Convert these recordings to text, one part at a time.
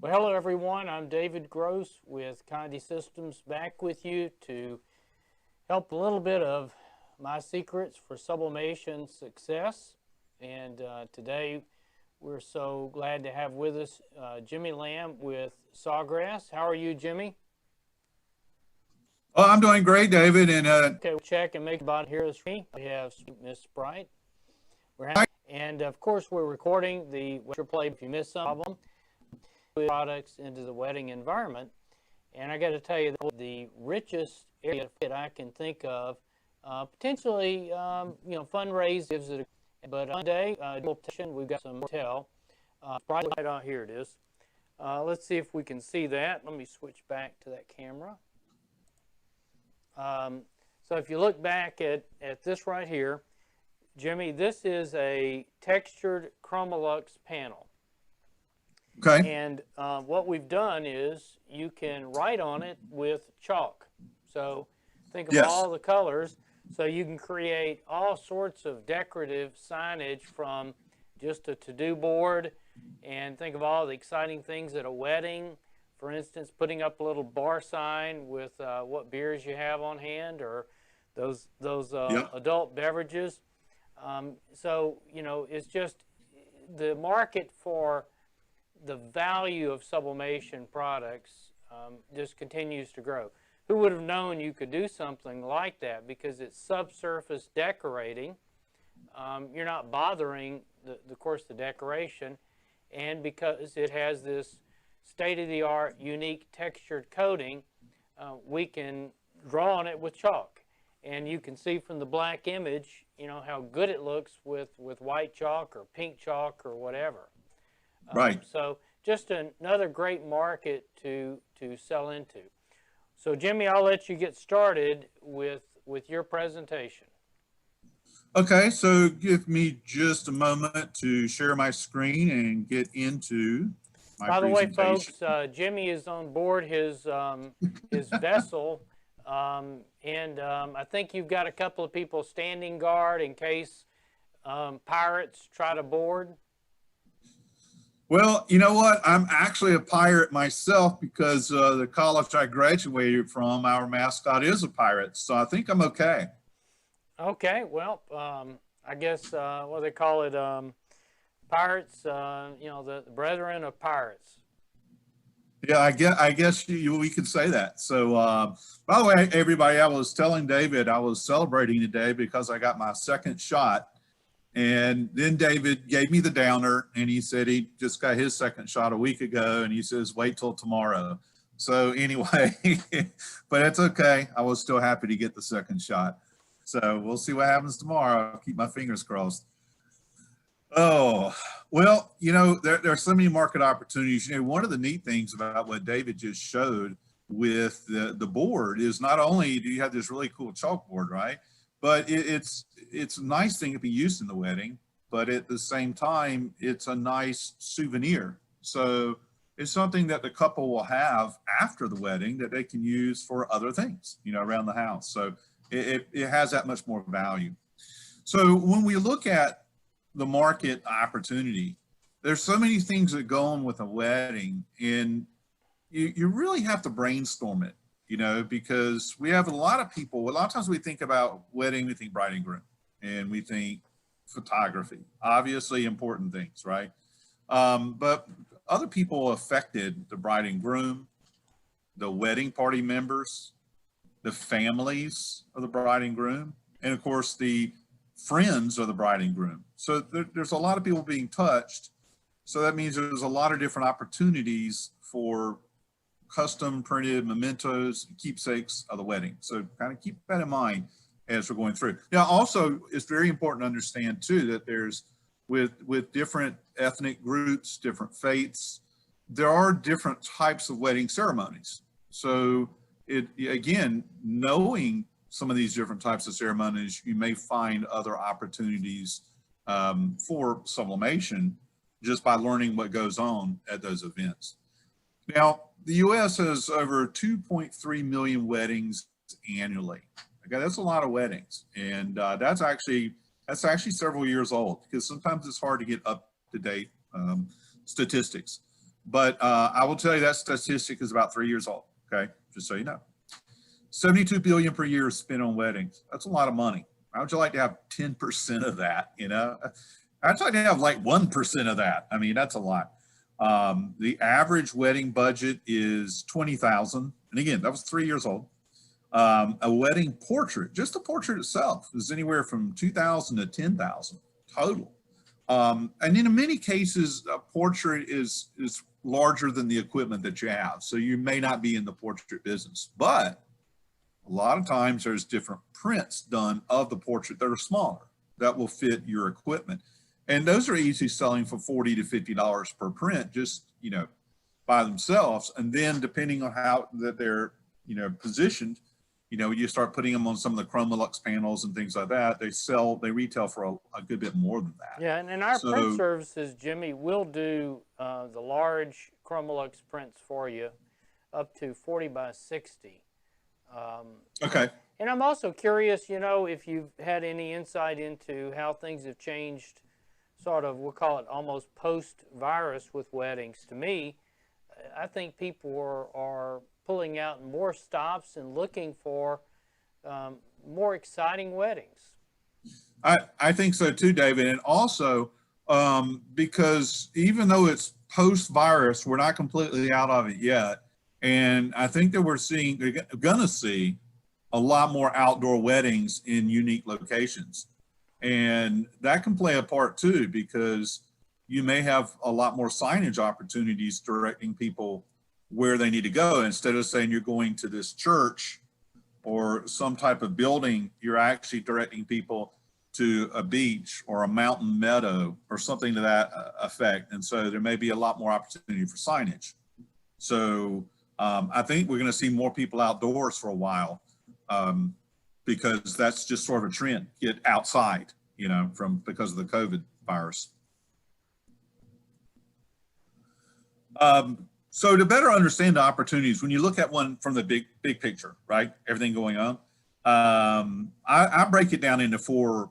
Well, hello everyone. I'm David Gross with Condi Systems, back with you to help a little bit of my secrets for sublimation success. And today we're so glad to have with us Jimmy Lamb with Sawgrass. How are you, Jimmy? Oh, I'm doing great, David. And okay, we'll check and make about here is me. We have Miss Sprite. And of course, we're recording the play if you missed some problem. Products into the wedding environment, and I got to tell you, the richest area that I can think of, potentially, fundraise gives it. But one day, we've got some hotel. Right out here it is. Let's see if we can see that. Let me switch back to that camera. So if you look back at this right here, Jimmy, this is a textured Chromolux panel. okay. And what we've done is you can write on it with chalk. So think of all the colors. So you can create all sorts of decorative signage from just a to-do board, and think of all the exciting things at a wedding. For instance, putting up a little bar sign with what beers you have on hand, or those adult beverages. So, it's just the market for the value of sublimation products just continues to grow. Who would have known you could do something like that? Because it's subsurface decorating. You're not bothering the decoration, and because it has this state-of-the-art, unique textured coating, we can draw on it with chalk. And you can see from the black image, how good it looks with white chalk or pink chalk or whatever. Right. So just another great market to sell into. So Jimmy, I'll let you get started with your presentation. Okay, so give me just a moment to share my screen and get into my By the way, presentation. folks, Jimmy is on board his vessel, and I think you've got a couple of people standing guard in case pirates try to board. Well, you know what? I'm actually a pirate myself because the college I graduated from, our mascot is a pirate. So I think I'm okay. Okay, well, I guess what they call it, pirates, the brethren of pirates. Yeah, I guess we could say that. So, by the way, everybody, I was telling David I was celebrating today because I got my second shot. And then David gave me the downer, and he said he just got his second shot a week ago, and he says, wait till tomorrow. So anyway, but it's okay. I was still happy to get the second shot. So we'll see what happens tomorrow. I'll keep my fingers crossed. Oh, well, there are so many market opportunities. One of the neat things about what David just showed with the board is not only do you have this really cool chalkboard, right? But it's a nice thing to be used in the wedding, but at the same time, it's a nice souvenir. So it's something that the couple will have after the wedding that they can use for other things, around the house. So it has that much more value. So when we look at the market opportunity, there's so many things that go on with a wedding, and you really have to brainstorm it. Because we have a lot of people, a lot of times we think about wedding, we think bride and groom, and we think photography, obviously important things, right? But other people affected the bride and groom, the wedding party members, the families of the bride and groom, and of course the friends of the bride and groom. So there's a lot of people being touched. So that means there's a lot of different opportunities for custom printed mementos, keepsakes of the wedding. So kind of keep that in mind as we're going through. Now, also, it's very important to understand too that there's with different ethnic groups, different faiths, there are different types of wedding ceremonies. So again, knowing some of these different types of ceremonies, you may find other opportunities for sublimation just by learning what goes on at those events. Now, the U.S. has over 2.3 million weddings annually. Okay, that's a lot of weddings, and that's actually several years old because sometimes it's hard to get up-to-date statistics. but I will tell you that statistic is about 3 years old. Okay, just so you know. 72 billion per year is spent on weddings. That's a lot of money. How would you like to have 10% of that? You know, I'd like to have like 1% of that. I mean, that's a lot. The average wedding budget is 20,000. And again, that was 3 years old. A wedding portrait, just a portrait itself, is anywhere from 2,000 to 10,000 total. And in many cases, a portrait is larger than the equipment that you have. So you may not be in the portrait business, but a lot of times there's different prints done of the portrait that are smaller that will fit your equipment. And those are easily selling for $40 to $50 per print, just, you know, by themselves. And then depending on how that they're, you know, positioned, you know, you start putting them on some of the Chromolux panels and things like that, they retail for a good bit more than that. Yeah, and in our print services, Jimmy, we'll do the large Chromolux prints for you up to 40 by 60. Okay. And I'm also curious, you know, if you've had any insight into how things have changed, sort of, we'll call it almost post-virus with weddings. To me, I think people are pulling out more stops and looking for more exciting weddings. I think so too, David. And also, because even though it's post-virus, we're not completely out of it yet. And I think that we're going to see a lot more outdoor weddings in unique locations. And that can play a part too, because you may have a lot more signage opportunities directing people where they need to go. Instead of saying you're going to this church or some type of building, you're actually directing people to a beach or a mountain meadow or something to that effect. And so there may be a lot more opportunity for signage. So I think we're going to see more people outdoors for a while, because that's just sort of a trend, get outside, you know, because of the COVID virus. So to better understand the opportunities, when you look at one from the big picture, right, everything going on, I break it down into 4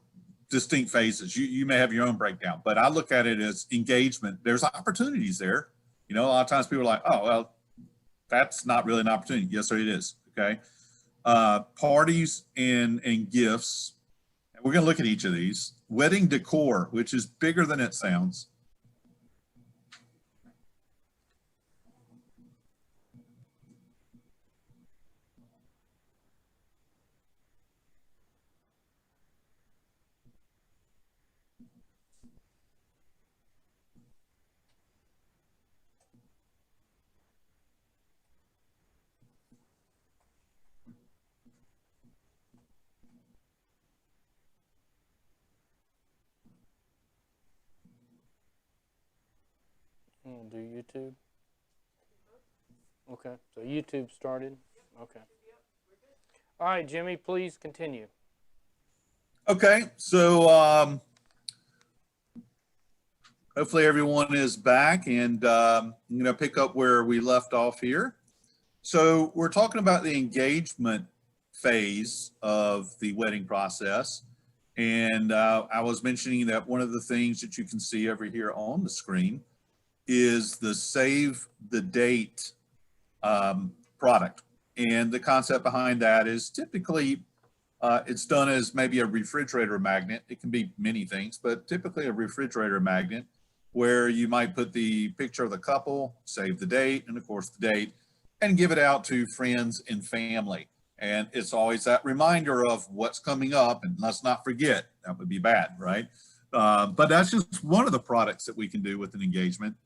distinct phases. You may have your own breakdown, but I look at it as engagement. There's opportunities there. You know, a lot of times people are like, oh, well, that's not really an opportunity. Yes, sir, it is. Okay. Parties and gifts. We're going to look at each of these. Wedding decor, which is bigger than it sounds. Do YouTube? Okay, so YouTube started? Okay. All right, Jimmy, please continue. Okay, so hopefully everyone is back, and I'm going to pick up where we left off here. So we're talking about the engagement phase of the wedding process. And I was mentioning that one of the things that you can see over here on the screen is the save the date product. And the concept behind that is typically it's done as maybe a refrigerator magnet. It can be many things, but typically a refrigerator magnet where you might put the picture of the couple, save the date, and of course the date, and give it out to friends and family. And it's always that reminder of what's coming up, and let's not forget, that would be bad, right? But that's just one of the products that we can do with an engagement.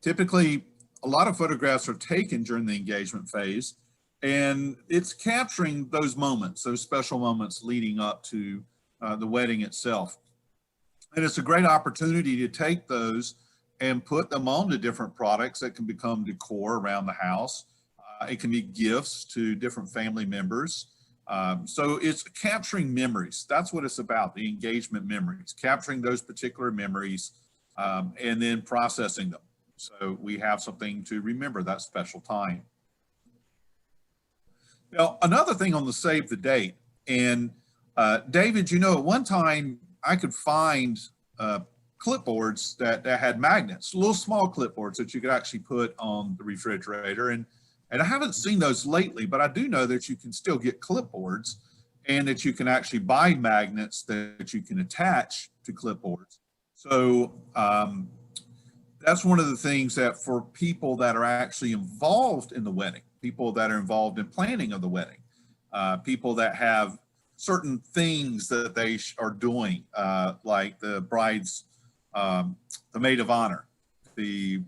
Typically, a lot of photographs are taken during the engagement phase, and it's capturing those moments, those special moments leading up to the wedding itself. And it's a great opportunity to take those and put them onto different products that can become decor around the house. It can be gifts to different family members. So it's capturing memories. That's what it's about, the engagement memories, capturing those particular memories and then processing them. So we have something to remember that special time. Now, another thing on the save the date, and David, you know, at one time I could find clipboards that had magnets, little small clipboards that you could actually put on the refrigerator. And I haven't seen those lately, but I do know that you can still get clipboards and that you can actually buy magnets that you can attach to clipboards. So that's one of the things that for people that are actually involved in the wedding, people that are involved in planning of the wedding, people that have certain things that they are doing, like the bride's, the maid of honor, the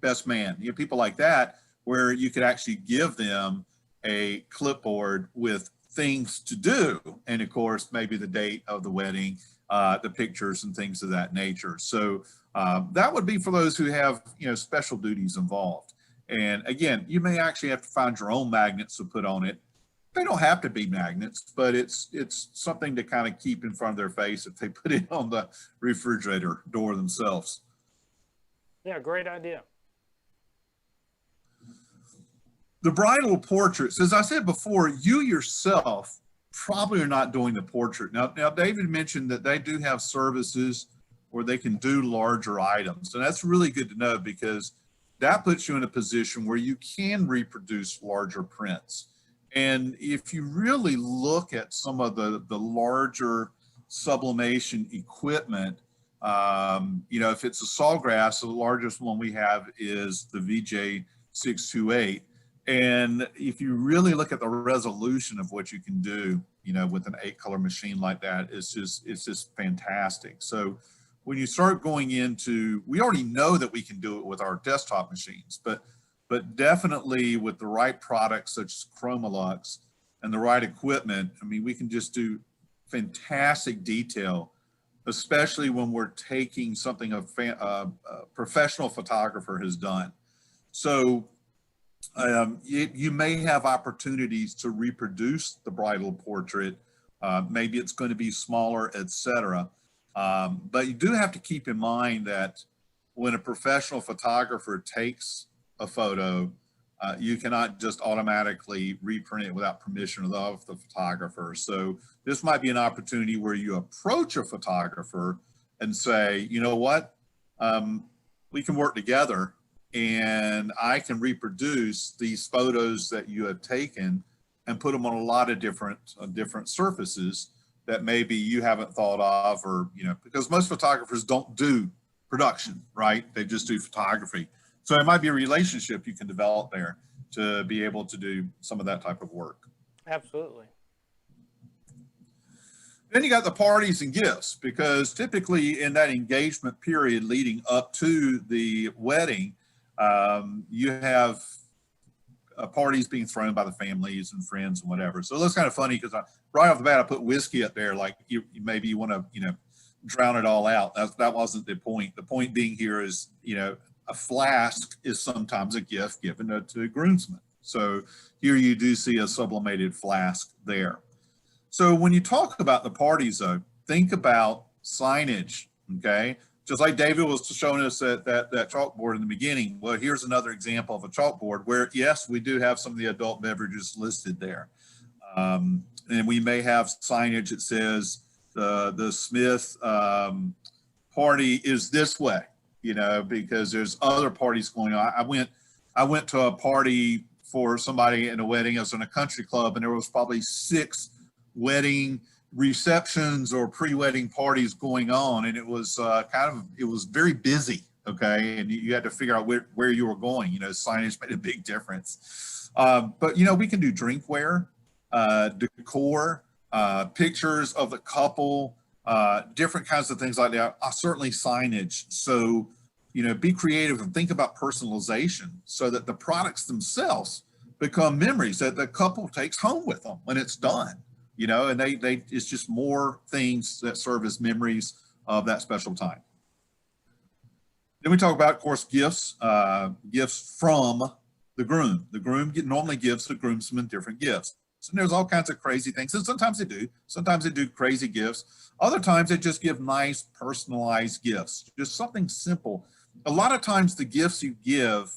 best man, people like that, where you could actually give them a clipboard with things to do. And of course, maybe the date of the wedding, the pictures and things of that nature. So that would be for those who have, special duties involved. And again, you may actually have to find your own magnets to put on it. They don't have to be magnets, but it's something to kind of keep in front of their face if they put it on the refrigerator door themselves. Yeah, great idea. The bridal portraits, as I said before, you yourself probably are not doing the portrait. Now David mentioned that they do have services where they can do larger items. And that's really good to know, because that puts you in a position where you can reproduce larger prints. And if you really look at some of the larger sublimation equipment, if it's a sawgrass, the largest one we have is the VJ628. And if you really look at the resolution of what you can do, with an 8-color machine like that, it's just fantastic. So when you start going into, we already know that we can do it with our desktop machines, but definitely with the right products such as Chromolux and the right equipment, I mean, we can just do fantastic detail, especially when we're taking something a professional photographer has done. So you may have opportunities to reproduce the bridal portrait. Maybe it's going to be smaller, etc. But you do have to keep in mind that when a professional photographer takes a photo, you cannot just automatically reprint it without permission of the photographer. So this might be an opportunity where you approach a photographer and say, you know what, we can work together and I can reproduce these photos that you have taken and put them on a lot of different surfaces that maybe you haven't thought of, or, because most photographers don't do production, right? They just do photography. So it might be a relationship you can develop there to be able to do some of that type of work. Absolutely. Then you got the parties and gifts, because typically in that engagement period leading up to the wedding, you have parties being thrown by the families and friends and whatever. So that's kind of funny, because right off the bat, I put whiskey up there, like maybe you want to, drown it all out. That wasn't the point. The point being here is, a flask is sometimes a gift given to a groomsman. So here you do see a sublimated flask there. So when you talk about the parties, though, think about signage, okay? Just like David was showing us that chalkboard in the beginning. Well, here's another example of a chalkboard where, yes, we do have some of the adult beverages listed there. And we may have signage that says the Smith party is this way, because there's other parties going on. I went to a party for somebody in a wedding. I was in a country club, and there was probably 6 wedding receptions or pre-wedding parties going on, and it was it was very busy, okay, and you had to figure out where you were going. Signage made a big difference. But we can do drinkware, decor, pictures of the couple, different kinds of things like that. Certainly signage. So be creative and think about personalization so that the products themselves become memories that the couple takes home with them when it's done. And it's just more things that serve as memories of that special time. Then we talk about, of course, gifts from the groom. The groom normally gives the groomsmen different gifts. And there's all kinds of crazy things. And sometimes they do crazy gifts. Other times they just give nice personalized gifts, just something simple. A lot of times the gifts you give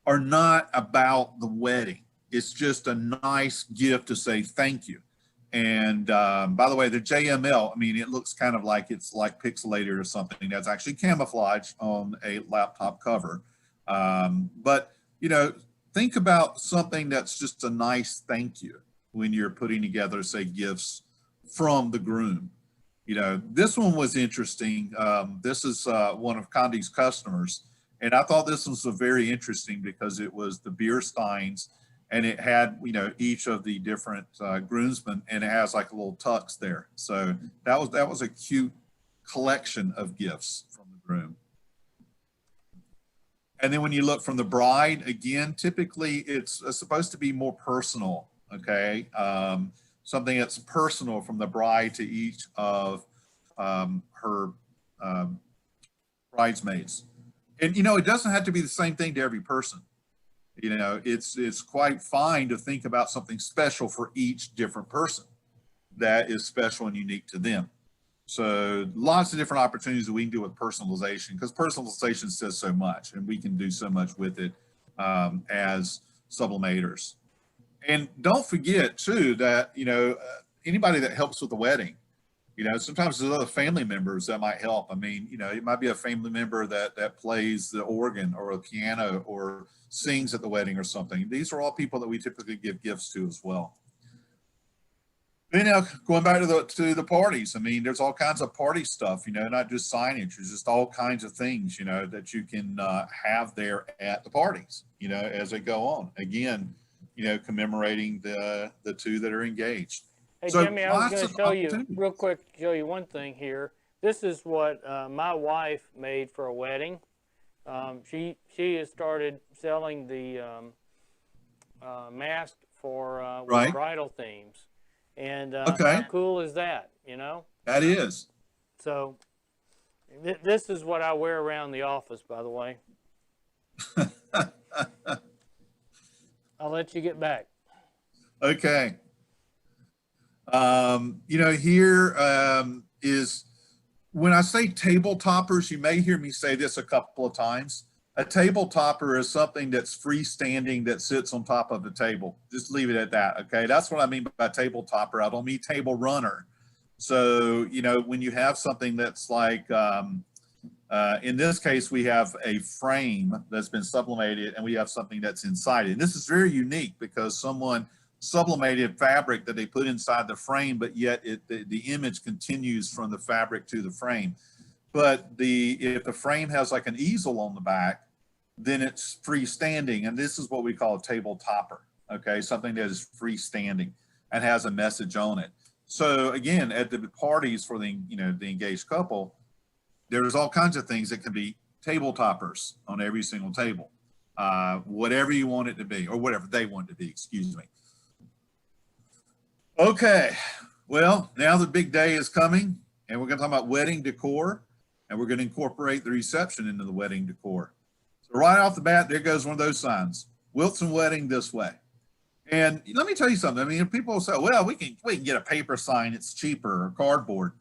are not about the wedding. It's just a nice gift to say thank you. And by the way, the JML, I mean, it looks kind of like it's like pixelated or something. That's actually camouflage on a laptop cover. But, you know, think about something that's just a nice thank you when you're putting together, say, gifts from the groom. You know, this one was interesting. This is one of Condi's customers. And I thought this was very interesting because it was the beer steins, and it had, you know, each of the different groomsmen, and it has like a little tux there. So that was a cute collection of gifts from the groom. And then when you look from the bride, again, typically it's supposed to be more personal, okay? Something that's personal from the bride to each of her bridesmaids. And, you know, it doesn't have to be the same thing to every person. You know, it's quite fine to think about something special for each different person that is special and unique to them. So lots of different opportunities that we can do with personalization, because personalization says so much, and we can do so much with it as sublimators. And don't forget too that, you know, anybody that helps with the wedding, you know, sometimes there's other family members that might help. I mean, you know, it might be a family member that plays the organ or a piano or sings at the wedding or something. These are all people that we typically give gifts to as well. You know, going back to the parties, I mean, there's all kinds of party stuff, you know, not just signage. There's just all kinds of things, you know, that you can have there at the parties, you know, as they go on. Again, you know, commemorating the two that are engaged. Hey, So Jimmy, I was going to show you opportunities. real quick, show you one thing here. This is what my wife made for a wedding. She has started selling the mask for with Right. bridal themes. And Okay. how cool is that, you know? That is. So this is what I wear around the office, by the way. I'll let you get back. Okay. You know, here is, when I say table toppers, you may hear me say this a couple of times. A table topper is something that's freestanding that sits on top of the table. Just leave it at that, okay? That's what I mean by table topper. I don't mean table runner. So, you know, when you have something that's like, in this case, we have a frame that's been sublimated, and we have something that's inside it. And this is very unique because someone sublimated fabric that they put inside the frame, but yet the image continues from the fabric to the frame. But if the frame has like an easel on the back, then it's freestanding, and this is what we call a table topper. Okay, something that is freestanding and has a message on it. So again, at the parties for the the engaged couple, there's all kinds of things that can be table toppers on every single table, whatever you want it to be, or whatever they want it to be. Excuse me. Okay, well, now the big day is coming, and we're going to talk about wedding decor, and we're going to incorporate the reception into the wedding decor. So right off the bat, there goes one of those signs: Wilson Wedding this way. And let me tell you something. I mean, people say, well, we can get a paper sign, it's cheaper, or cardboard.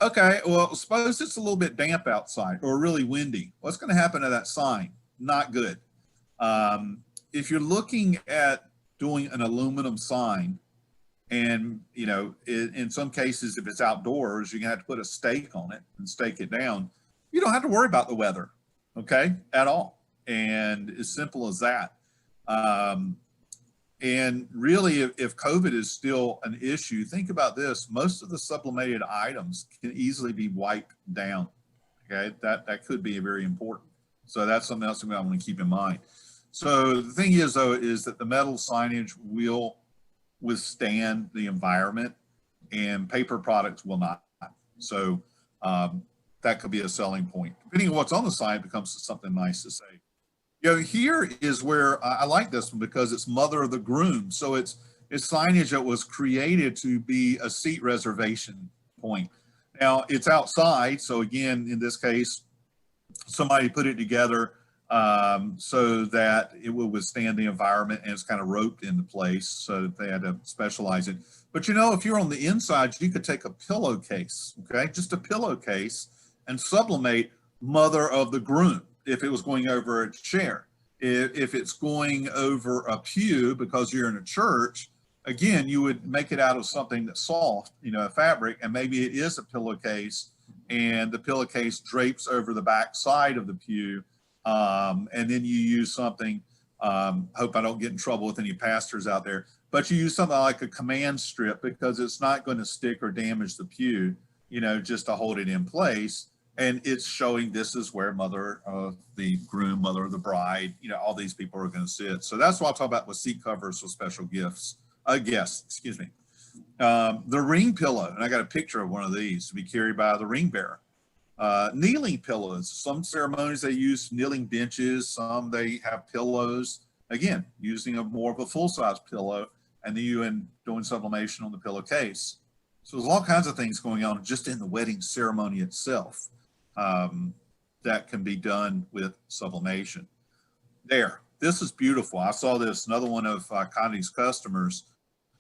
Okay, well, suppose it's a little bit damp outside or really windy. What's going to happen to that sign? Not good. If you're looking at doing an aluminum sign, and, you know, in some cases, if it's outdoors, you're going to have to put a stake on it and stake it down. You don't have to worry about the weather, okay, at all. And as simple as that. And really, if COVID is still an issue, think about this. Most of the sublimated items can easily be wiped down, okay? That could be very important. So that's something else I want to keep in mind. So the thing is, though, is that the metal signage will withstand the environment, and paper products will not. So that could be a selling point. Depending on what's on the sign, it becomes something nice to say. You know, here is where I like this one because it's mother of the groom. So it's signage that was created to be a seat reservation point. Now it's outside. So again, in this case, somebody put it together so that it will withstand the environment, and it's kind of roped into place, so that they had to specialize it. But you know, if you're on the inside, you could take a pillowcase, okay, just a pillowcase, and sublimate mother of the groom if it was going over a chair. If it's going over a pew because you're in a church, again, you would make it out of something that's soft, you know, a fabric, and maybe it is a pillowcase, and the pillowcase drapes over the back side of the pew. And then you use something, hope I don't get in trouble with any pastors out there, but you use something like a command strip because it's not going to stick or damage the pew, you know, just to hold it in place. And it's showing this is where mother of the groom, mother of the bride, you know, all these people are going to sit. So that's what I'll talk about with seat covers with special guests, excuse me. The ring pillow, and I got a picture of one of these to be carried by the ring bearer. Kneeling pillows. Some ceremonies they use kneeling benches, some they have pillows. Again, using more of a full-size pillow, and then you end doing sublimation on the pillowcase. So there's all kinds of things going on just in the wedding ceremony itself that can be done with sublimation. This is beautiful. I saw this, another one of Connie's customers,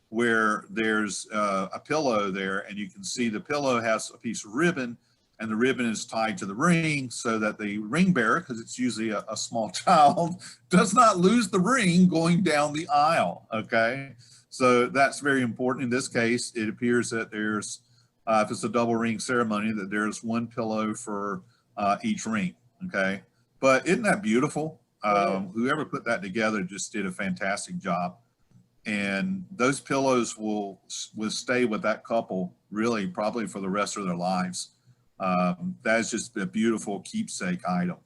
where there's a pillow there, and you can see the pillow has a piece of ribbon, and the ribbon is tied to the ring so that the ring bearer, because it's usually a small child, does not lose the ring going down the aisle, okay? So that's very important. In this case, it appears that there's, if it's a double ring ceremony, that there's one pillow for each ring, okay? But isn't that beautiful? Whoever put that together just did a fantastic job. And those pillows will stay with that couple really probably for the rest of their lives. That's just a beautiful keepsake item.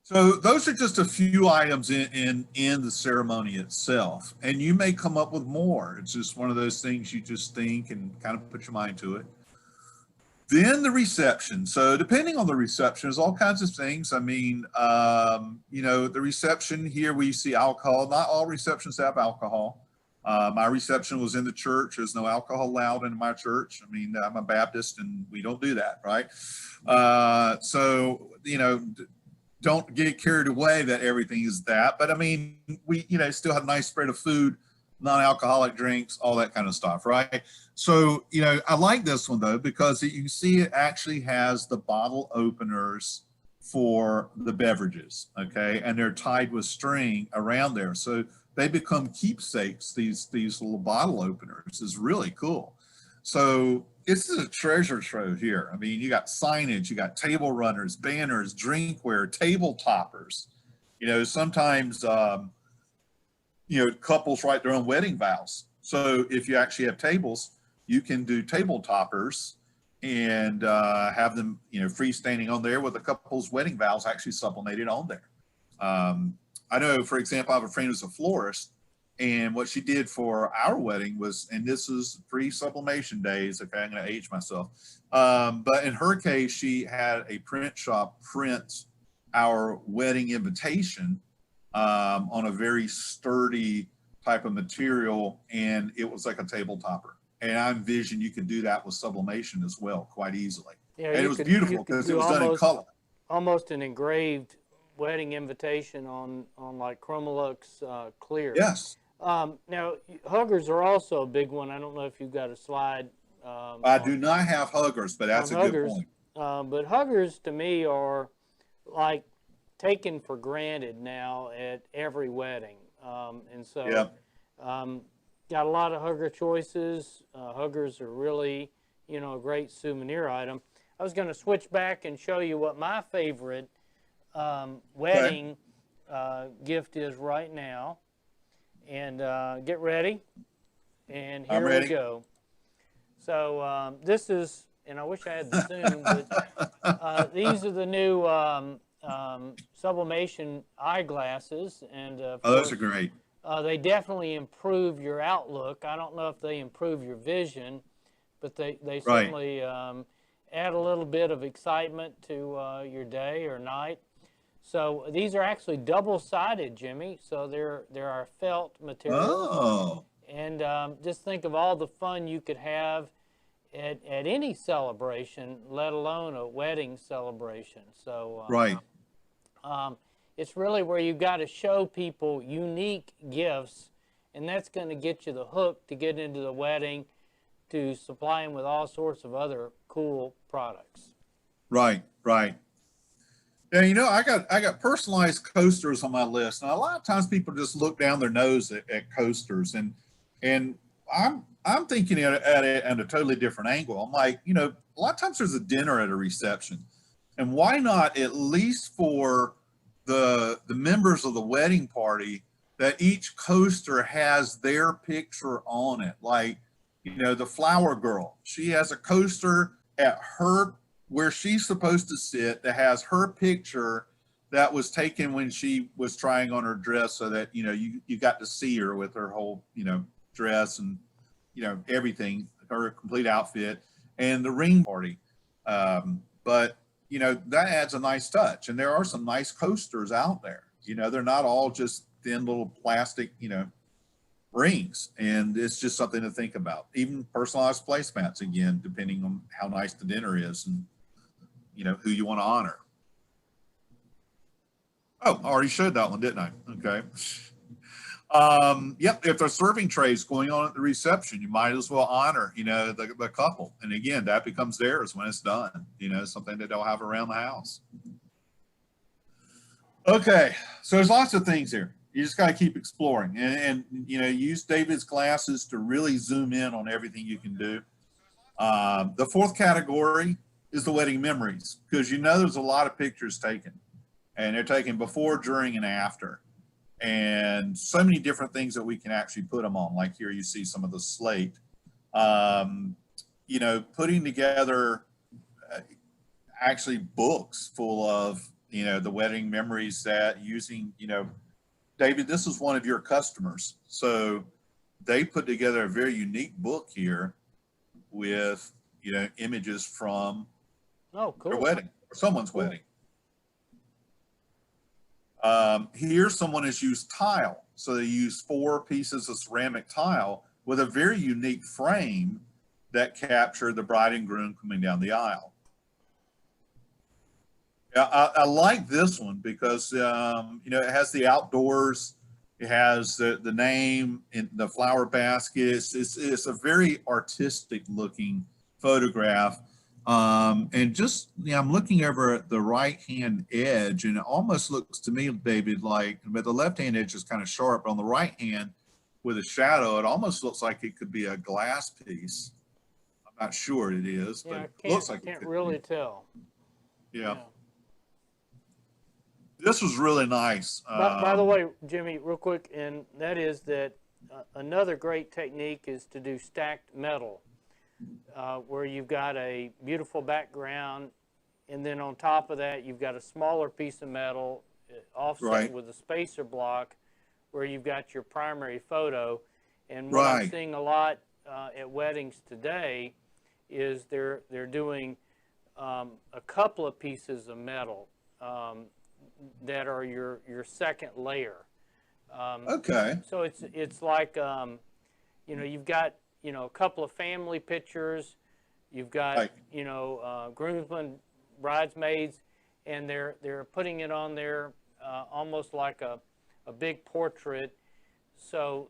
So those are just a few items in the ceremony itself. And you may come up with more. It's just one of those things you just think and kind of put your mind to it. Then the reception. So depending on the reception, there's all kinds of things. I mean, you know, the reception here, we see alcohol. Not all receptions have alcohol. My reception was in the church. There's no alcohol allowed in my church. I mean, I'm a Baptist and we don't do that, right? So, you know, don't get carried away that everything is that. But I mean, we, you know, still have a nice spread of food, non-alcoholic drinks, all that kind of stuff, right? So, you know, I like this one though, because you see it actually has the bottle openers for the beverages, okay? And they're tied with string around there. So they become keepsakes, these little bottle openers. Is really cool. So this is a treasure trove here. I mean, you got signage, you got table runners, banners, drinkware, table toppers. You know, sometimes, you know, couples write their own wedding vows. So if you actually have tables, you can do table toppers and have them, you know, freestanding on there with a couple's wedding vows actually sublimated on there. I know, for example, I have a friend who's a florist, and what she did for our wedding was, and this is pre-sublimation days, okay, I'm going to age myself, but in her case, she had a print shop print our wedding invitation on a very sturdy type of material, and it was like a table topper. And I envision you could do that with sublimation as well, quite easily. Yeah, and it was beautiful because it was done in color. Almost an engraved wedding invitation on like Chromolux clear. Yes. Now, huggers are also a big one. I don't know if you've got a slide. I do not have huggers, but that's a good point. But huggers to me are like taken for granted now at every wedding. And so got a lot of hugger choices. Huggers are really, you know, a great souvenir item. I was going to switch back and show you what my favorite wedding gift is right now. And get ready. And here we go. So this is, and I wish I had the Zoom, but these are the new sublimation eyeglasses. And those are great. They definitely improve your outlook. I don't know if they improve your vision, but they certainly add a little bit of excitement to your day or night. So these are actually double-sided, Jimmy. So they're our felt material. Oh. And just think of all the fun you could have at any celebration, let alone a wedding celebration. So right. It's really where you've got to show people unique gifts, and that's going to get you the hook to get into the wedding, to supply them with all sorts of other cool products. Right, right. Yeah, you know, I got personalized coasters on my list. And a lot of times people just look down their nose at coasters, and I'm thinking at it at a totally different angle. I'm like, you know, a lot of times there's a dinner at a reception, and why not at least for the members of the wedding party that each coaster has their picture on it. Like, you know, the flower girl, she has a coaster at her where she's supposed to sit that has her picture that was taken when she was trying on her dress, so that, you know, you got to see her with her whole, you know, dress and, you know, everything, her complete outfit, and the ring party. But, you know, that adds a nice touch. And there are some nice coasters out there. You know, they're not all just thin little plastic, you know, rings. And it's just something to think about. Even personalized placemats, again, depending on how nice the dinner is and, you know, who you want to honor. Oh, I already showed that one, didn't I? Okay. Yep, if there's serving trays going on at the reception, you might as well honor, you know, the couple. And again, that becomes theirs when it's done, you know, something that they'll have around the house. Okay, so there's lots of things here. You just got to keep exploring and, you know, use David's glasses to really zoom in on everything you can do. The fourth category is the wedding memories, because, you know, there's a lot of pictures taken, and they're taken before, during, and after. And so many different things that we can actually put them on. Like here you see some of the slate. You know, putting together actually books full of, you know, the wedding memories, that using, you know, David, this is one of your customers. So they put together a very unique book here with, you know, images from their wedding or someone's wedding. Here, someone has used tile. So they used 4 pieces of ceramic tile with a very unique frame that captured the bride and groom coming down the aisle. Yeah, I like this one because, you know, it has the outdoors, it has the name in the flower basket. It's a very artistic looking photograph. And just, you know, I'm looking over at the right hand edge, and it almost looks to me, David, like, but the left hand edge is kind of sharp, but on the right hand with a shadow, it almost looks like it could be a glass piece. I'm not sure it is, but it looks like it can't could really be. tell. Yeah. This was really nice. By the way, Jimmy, real quick, and that is that another great technique is to do stacked metal. Where you've got a beautiful background, and then on top of that you've got a smaller piece of metal offset with a spacer block where you've got your primary photo. And what I'm seeing a lot at weddings today is they're doing a couple of pieces of metal that are your second layer. So it's like, you know, you've got, you know, a couple of family pictures, you've got, you know, groomsmen, bridesmaids, and they're putting it on there almost like a big portrait. So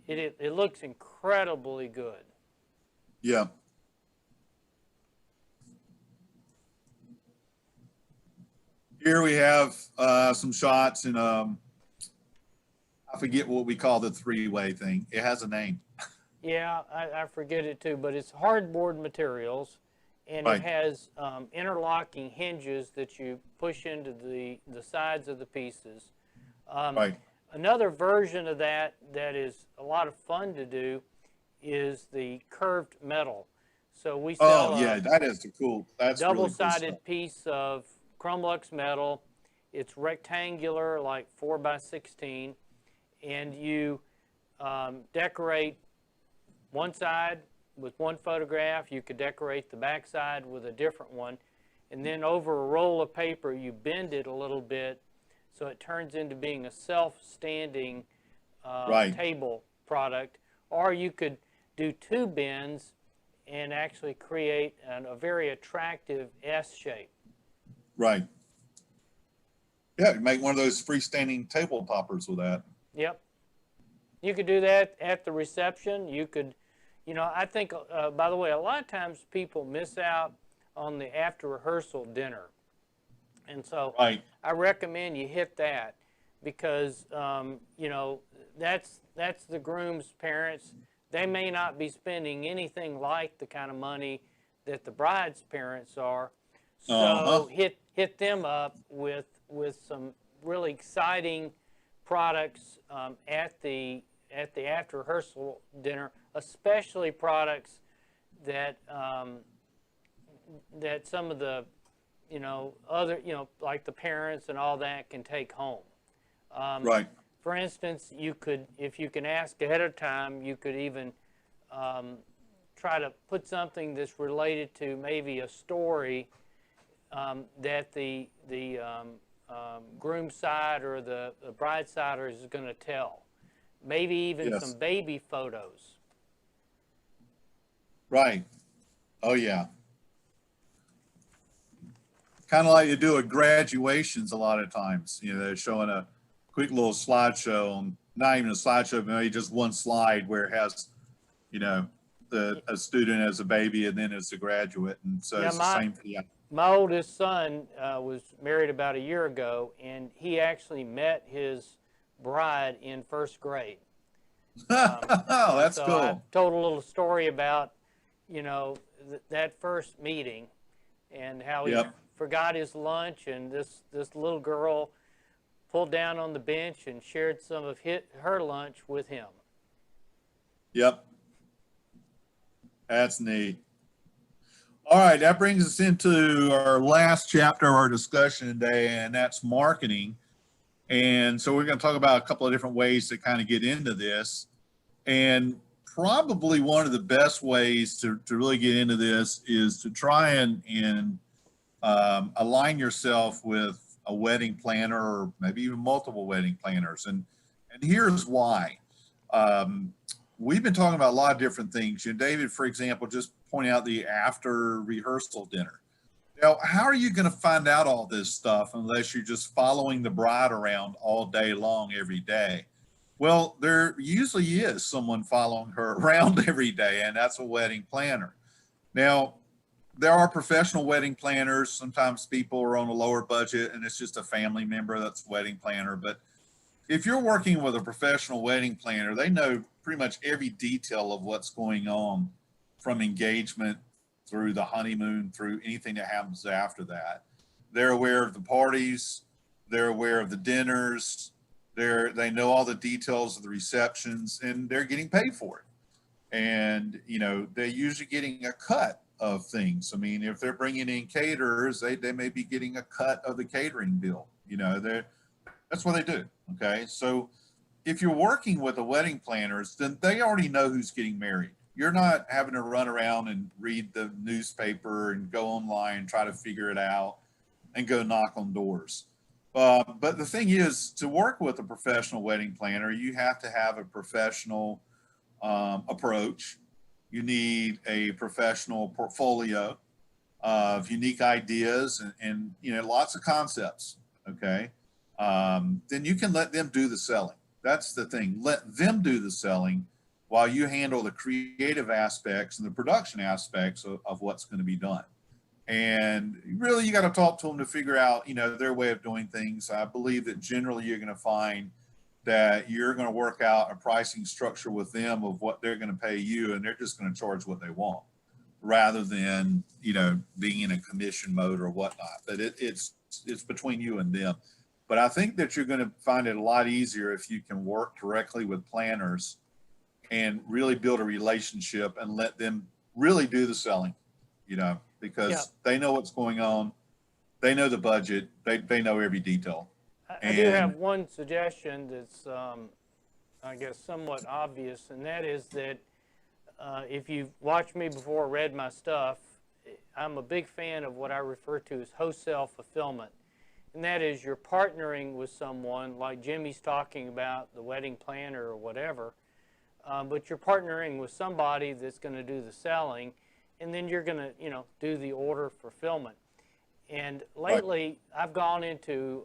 it looks incredibly good. Yeah. Here we have some shots, and I forget what we call the 3-way thing. It has a name. Yeah, I forget it too, but it's hardboard materials, and it has interlocking hinges that you push into the sides of the pieces. Another version of that is a lot of fun to do is the curved metal. So we sell that is cool. That's double-sided really cool piece of Chromlux metal. It's rectangular, like 4x16, and you decorate one side with one photograph. You could decorate the back side with a different one, and then over a roll of paper you bend it a little bit so it turns into being a self-standing table product. Or you could do 2 bends and actually create a very attractive S shape. Right. Yeah, you make one of those freestanding table toppers with that. Yep. You could do that at the reception. You could, you know, I think, by the way, a lot of times people miss out on the after rehearsal dinner. And so Right. I recommend you hit that because, that's the groom's parents. They may not be spending anything like the kind of money that the bride's parents are. Uh-huh. So hit them up with some really exciting products at the after rehearsal dinner, especially products that that some of the other like the parents and all that can take home. Right. For instance, you could, if you can ask ahead of time, you could even try to put something that's related to maybe a story that the groom side or the bride side is going to tell. Maybe even Yes. some baby photos. Right. Oh, yeah. Kind of like you do at graduations a lot of times. They're showing a quick little slideshow on, not even a slideshow, but maybe just one slide where it has, a student as a baby and then as a graduate. And so Yeah, it's the same thing. my oldest son was married about a year ago, and he actually met his bride in first grade. Oh, that's so cool. I told a little story about, that first meeting and how he Yep. forgot his lunch, and this little girl pulled down on the bench and shared some of her lunch with him. Yep. That's neat. All right, that brings us into our last chapter of our discussion today, and that's marketing. And so we're going to talk about a couple of different ways to kind of get into this. And probably one of the best ways to really get into this is to try and align yourself with a wedding planner or maybe even multiple wedding planners. And here's why. We've been talking about a lot of different things. David, for example, just pointed out the after rehearsal dinner. Now, how are you going to find out all this stuff unless you're just following the bride around all day long, every day? Well, there usually is someone following her around every day, and that's a wedding planner. Now, there are professional wedding planners. Sometimes people are on a lower budget and it's just a family member that's a wedding planner. But if you're working with a professional wedding planner, they know pretty much every detail of what's going on from engagement through the honeymoon, through anything that happens after that. They're aware of the parties. They're aware of the dinners. They know all the details of the receptions, and they're getting paid for it. And, they're usually getting a cut of things. I mean, if they're bringing in caterers, they may be getting a cut of the catering bill. That's what they do. Okay. So if you're working with a wedding planners, then they already know who's getting married. You're not having to run around and read the newspaper and go online and try to figure it out and go knock on doors. But the thing is, to work with a professional wedding planner, you have to have a professional approach. You need a professional portfolio of unique ideas and lots of concepts. Okay. Then you can let them do the selling. That's the thing. Let them do the selling while you handle the creative aspects and the production aspects of what's going to be done. And really, you got to talk to them to figure out, their way of doing things. I believe that generally you're going to find that you're going to work out a pricing structure with them of what they're going to pay you, and they're just going to charge what they want, rather than being in a commission mode or whatnot. But it's between you and them. But I think that you're going to find it a lot easier if you can work directly with planners and really build a relationship and let them really do the selling, because they know what's going on. They know the budget. They know every detail. I do have one suggestion that's, I guess, somewhat obvious, and that is that if you've watched me before, read my stuff, I'm a big fan of what I refer to as wholesale fulfillment. And that is, you're partnering with someone, like Jimmy's talking about, the wedding planner or whatever, but you're partnering with somebody that's going to do the selling, and then you're going to, do the order fulfillment. And lately, I've gone into,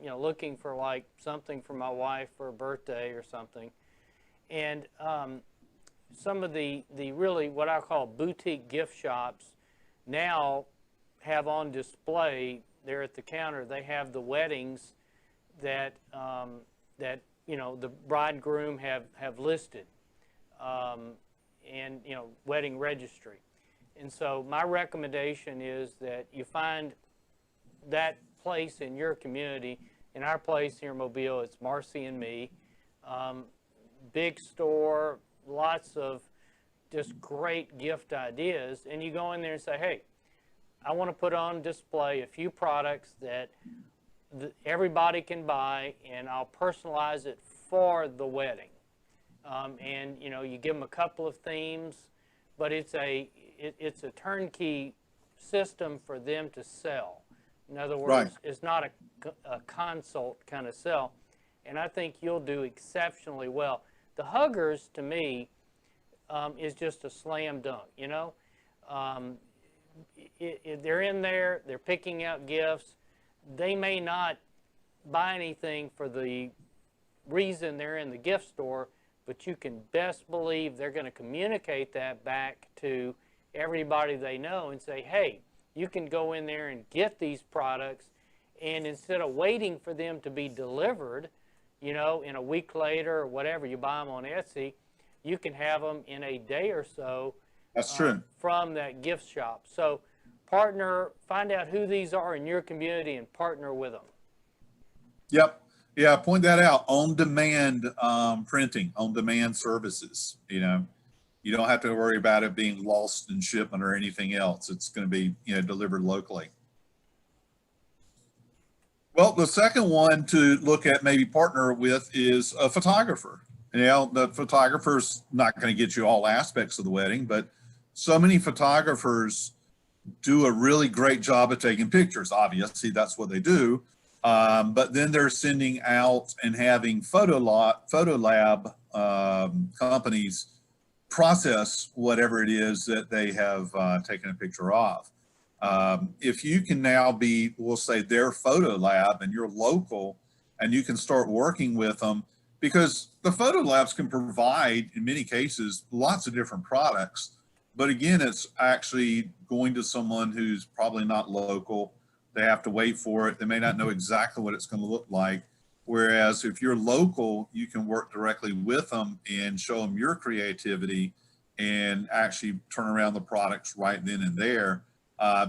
looking for like something for my wife for a birthday or something. And some of the really what I call boutique gift shops now have on display there at the counter, they have the weddings that that the bride and groom have listed, and wedding registry. And so my recommendation is that you find that place in your community. In our place here in Mobile, it's Marcy and Me. Big store, lots of just great gift ideas. And you go in there and say, hey, I want to put on display a few products that everybody can buy, and I'll personalize it for the wedding. And you give them a couple of themes, but it's a turnkey system for them to sell. In other words, Right. It's not a consult kind of sell, and I think you'll do exceptionally well. The huggers, to me, is just a slam dunk. They're in there, they're picking out gifts. They may not buy anything for the reason they're in the gift store, but you can best believe they're going to communicate that back to everybody they know and say, hey, you can go in there and get these products, and instead of waiting for them to be delivered, in a week later or whatever, you buy them on Etsy, you can have them in a day or so. That's true. From that gift shop. So find out who these are in your community and partner with them. Yep. Yeah, point that out. On-demand printing, on-demand services. You don't have to worry about it being lost in shipment or anything else. It's going to be delivered locally. Well, the second one to look at, maybe partner with, is a photographer. The photographer's not going to get you all aspects of the wedding, but so many photographers do a really great job of taking pictures. Obviously, that's what they do. But then they're sending out and having photo lab companies process whatever it is that they have taken a picture of. If you can now be, we'll say, their photo lab, and you're local, and you can start working with them, because the photo labs can provide, in many cases, lots of different products. But again, it's actually going to someone who's probably not local. They have to wait for it. They may not know exactly what it's going to look like. Whereas if you're local, you can work directly with them and show them your creativity and actually turn around the products right then and there.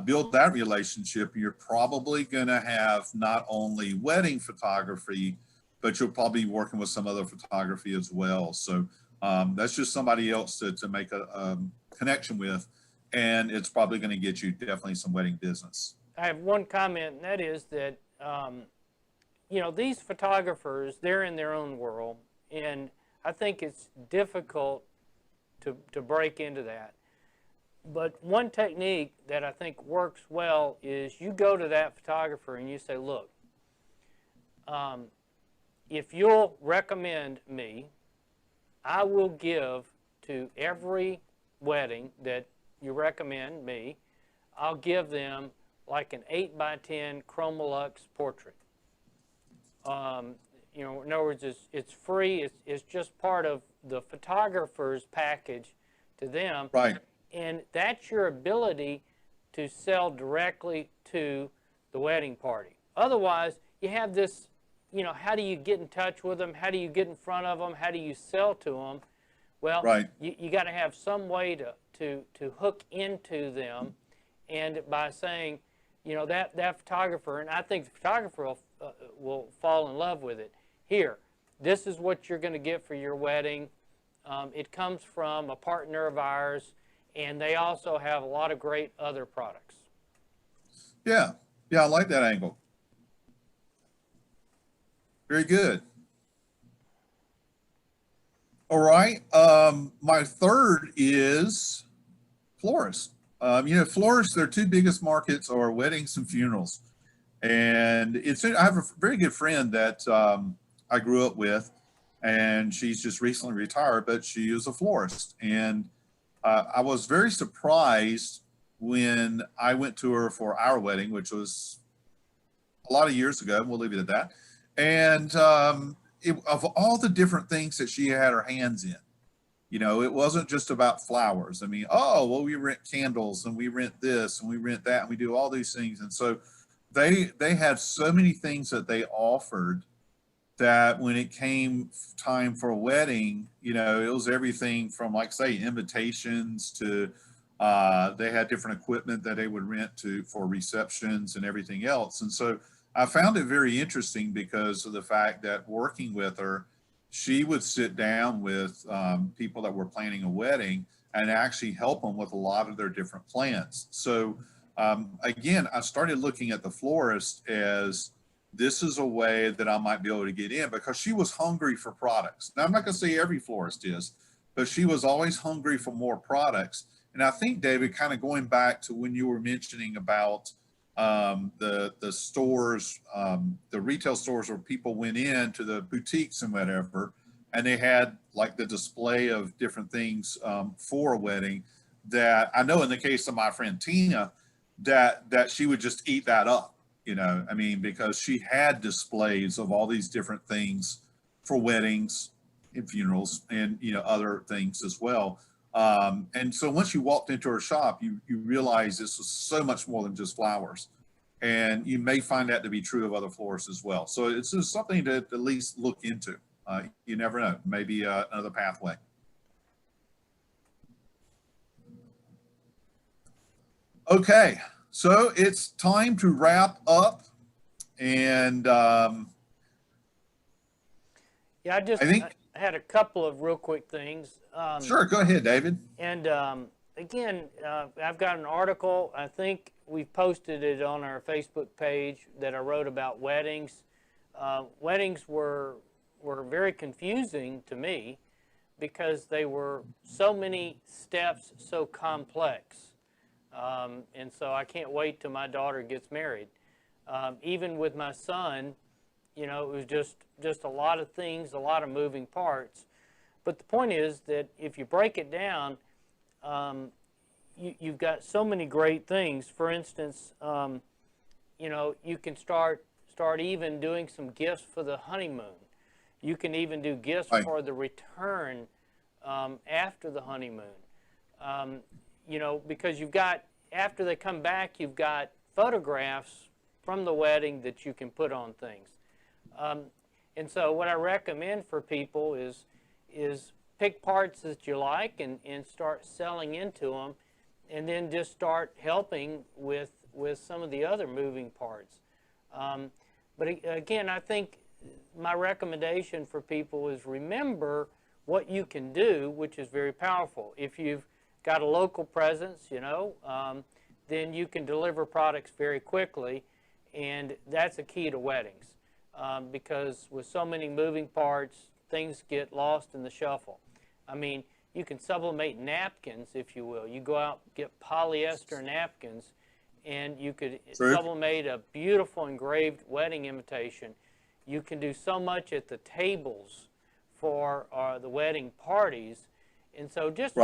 Build that relationship. You're probably going to have not only wedding photography, but you'll probably be working with some other photography as well. So that's just somebody else to make a connection with, and it's probably going to get you definitely some wedding business. I have one comment, and that is that these photographers, they're in their own world, and I think it's difficult to break into that. But one technique that I think works well is you go to that photographer and you say, look, if you'll recommend me, I will give to every wedding that you recommend me, I'll give them like an 8x10 Chromolux portrait. In other words, it's free. It's just part of the photographer's package to them. Right. And that's your ability to sell directly to the wedding party. Otherwise, you have this, how do you get in touch with them? How do you get in front of them? How do you sell to them? Well, right. you got to have some way to hook into them, and by saying, that photographer, and I think the photographer will fall in love with it. Here, this is what you're going to get for your wedding. It comes from a partner of ours, and they also have a lot of great other products. Yeah, I like that angle. Very good. All right, my third is Florist. Florists, their two biggest markets are weddings and funerals. And I have a very good friend that I grew up with, and she's just recently retired, but she is a florist. And I was very surprised when I went to her for our wedding, which was a lot of years ago. We'll leave it at that. And of all the different things that she had her hands in, it wasn't just about flowers. I mean, we rent candles, and we rent this, and we rent that, and we do all these things. And so they had so many things that they offered that when it came time for a wedding, you know, it was everything from, like, say, invitations to they had different equipment that they would rent to for receptions and everything else. And so I found it very interesting because of the fact that working with her, she would sit down with people that were planning a wedding and actually help them with a lot of their different plans. So again, I started looking at the florist as, this is a way that I might be able to get in, because she was hungry for products. Now, I'm not going to say every florist is, but she was always hungry for more products. And I think, David, kind of going back to when you were mentioning about the stores, the retail stores where people went in to the boutiques and whatever, and they had like the display of different things for a wedding, that I know in the case of my friend Tina, that she would just eat that up. You know, I mean, because she had displays of all these different things for weddings and funerals and, you know, other things as well. And so once you walked into her shop, you realize this was so much more than just flowers. And you may find that to be true of other florists as well. So it's just something to at least look into. You never know, maybe another pathway. Okay. So it's time to wrap up, and yeah, I had a couple of real quick things. Sure, go ahead, David. And again, I've got an article. I think we've posted it on our Facebook page that I wrote about weddings. Weddings were very confusing to me because they were so many steps, so complex. And so I can't wait till my daughter gets married. Even with my son, you know, it was just a lot of things, a lot of moving parts. But the point is that if you break it down, you've got so many great things. For instance, you know, you can start even doing some gifts for the honeymoon. You can even do gifts for the return after the honeymoon. You know, because you've got, after they come back, you've got photographs from the wedding that you can put on things. And so what I recommend for people is pick parts that you like and start selling into them, and then just start helping with some of the other moving parts. But again, I think my recommendation for people is remember what you can do, which is very powerful. If you've got a local presence, you know, then you can deliver products very quickly, and that's a key to weddings, because with so many moving parts, things get lost in the shuffle. I mean, you can sublimate napkins, if you will. You go out, get polyester napkins, and you could sublimate a beautiful engraved wedding invitation. You can do so much at the tables for the wedding parties. And so just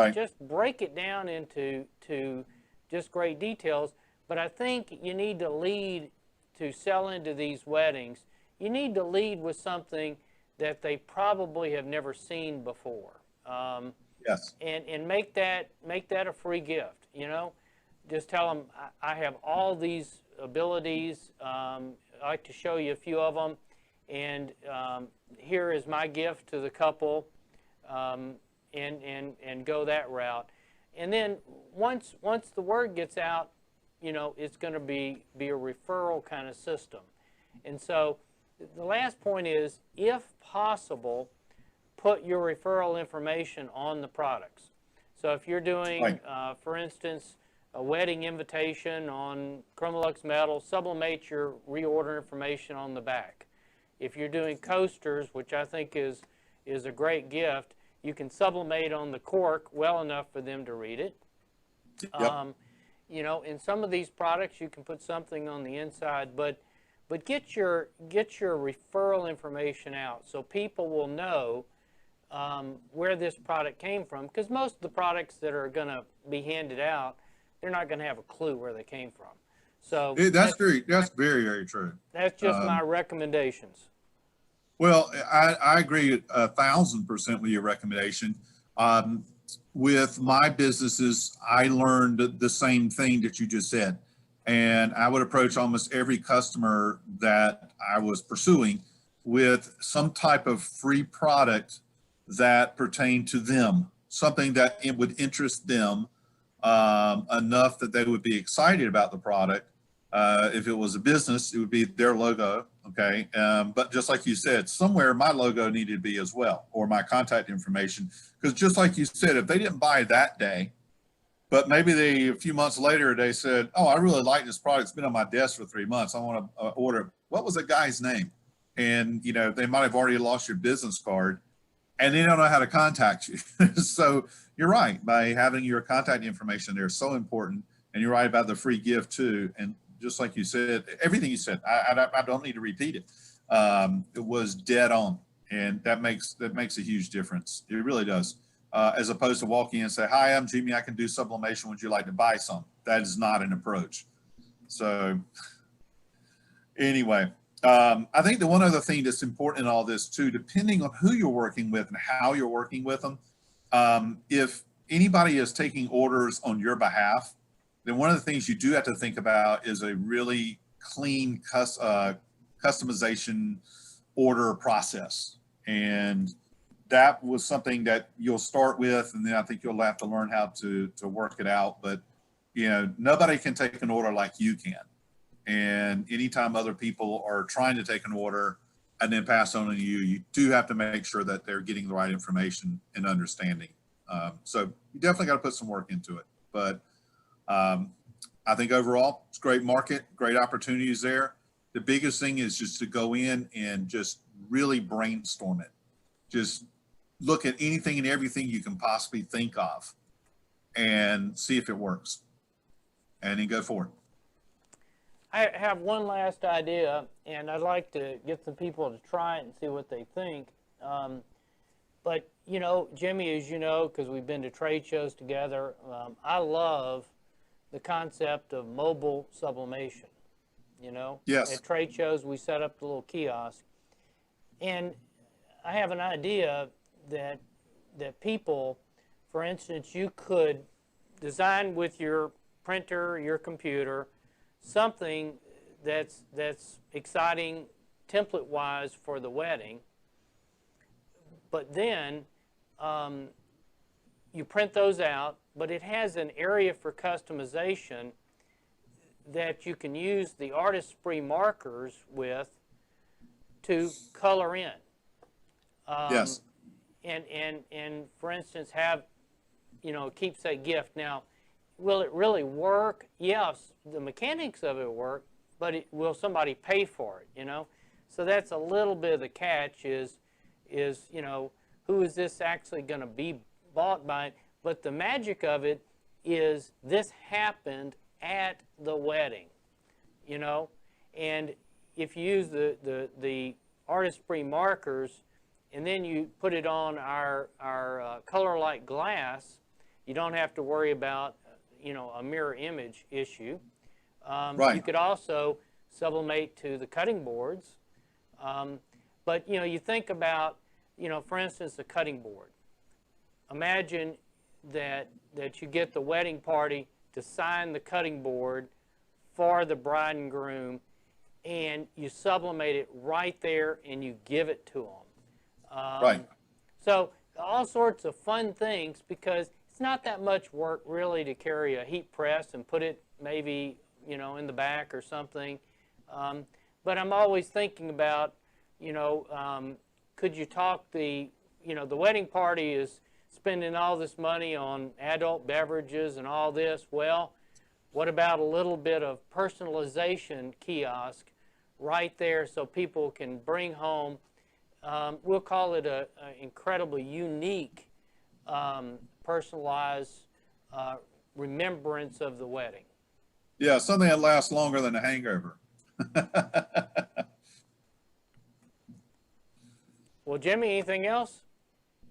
break it down into just great details. But I think you need to lead to sell into these weddings. You need to lead with something that they probably have never seen before. Yes. And make that a free gift. You know, just tell them I have all these abilities. I'd like to show you a few of them, and here is my gift to the couple. And go that route. And then once the word gets out, you know, it's going to be a referral kind of system. And so the last point is, if possible, put your referral information on the products. So if you're doing, for instance, a wedding invitation on Chromolux metal, sublimate your reorder information on the back. If you're doing coasters, which I think is a great gift, you can sublimate on the cork well enough for them to read it. Yep. You know, in some of these products, you can put something on the inside, but get your referral information out so people will know where this product came from. Because most of the products that are going to be handed out, they're not going to have a clue where they came from. So that's very, very true. That's just my recommendations. Well, I agree 1,000% with your recommendation. With my businesses, I learned the same thing that you just said. And I would approach almost every customer that I was pursuing with some type of free product that pertained to them, something that it would interest them enough that they would be excited about the product. If it was a business, it would be their logo, okay? But just like you said, somewhere my logo needed to be as well, or my contact information. Because just like you said, if they didn't buy that day, but maybe a few months later, they said, oh, I really like this product. It's been on my desk for 3 months. I want to order it. What was the guy's name? And, you know, they might have already lost your business card and they don't know how to contact you. So you're right. By having your contact information there is so important. And you're right about the free gift too. And just like you said, everything you said, I don't need to repeat it. It was dead on. And that makes a huge difference. It really does. As opposed to walking in and say, hi, I'm Jimmy, I can do sublimation. Would you like to buy some? That is not an approach. So anyway, I think the one other thing that's important in all this too, depending on who you're working with and how you're working with them, if anybody is taking orders on your behalf, then one of the things you do have to think about is a really clean customization order process. And that was something that you'll start with, and then I think you'll have to learn how to work it out. But, you know, nobody can take an order like you can. And anytime other people are trying to take an order and then pass on to you, you do have to make sure that they're getting the right information and understanding. So you definitely got to put some work into it. But I think overall, it's a great market, great opportunities there. The biggest thing is just to go in and just really brainstorm it. Just look at anything and everything you can possibly think of and see if it works, and then go forward. I have one last idea, and I'd like to get some people to try it and see what they think. But, you know, Jimmy, as you know, because we've been to trade shows together, I love the concept of mobile sublimation. You know, yes. At trade shows, we set up the little kiosk. And I have an idea that people, for instance, you could design with your printer, your computer, something that's exciting template-wise for the wedding, but then you print those out, but it has an area for customization that you can use the artist spree markers with to color in. Yes. And for instance, have, you know, a keepsake gift. Now, will it really work? Yes, the mechanics of it work, but will somebody pay for it, you know? So that's a little bit of the catch is, you know, who is this actually going to be bought by? But the magic of it is this happened at the wedding, you know? And if you use the artist spree markers and then you put it on our color light glass, you don't have to worry about, you know, a mirror image issue. Right. You could also sublimate to the cutting boards. But, you know, you think about, you know, for instance, the cutting board. Imagine that you get the wedding party to sign the cutting board for the bride and groom, and you sublimate it right there and you give it to them. Right. So all sorts of fun things, because it's not that much work really to carry a heat press and put it maybe, you know, in the back or something. But I'm always thinking about, you know, could you talk the wedding party is spending all this money on adult beverages and all this. Well, what about a little bit of personalization kiosk right there so people can bring home, we'll call it a incredibly unique, personalized remembrance of the wedding. Yeah, something that lasts longer than a hangover. Well, Jimmy, anything else?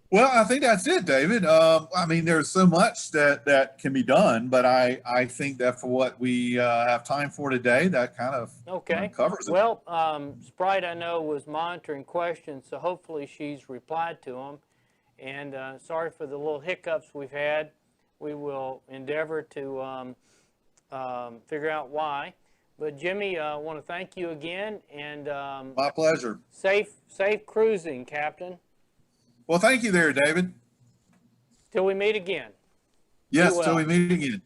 Well, I think that's it, David. I mean, there's so much that can be done, but I think that for what we have time for today, that kind of covers it. Well, Sprite, I know, was monitoring questions, so hopefully she's replied to them. And sorry for the little hiccups we've had. We will endeavor to figure out why. But Jimmy, I want to thank you again, and My pleasure. safe cruising, Captain. Well, thank you there, David. Till we meet again. Yes, well. till we meet again.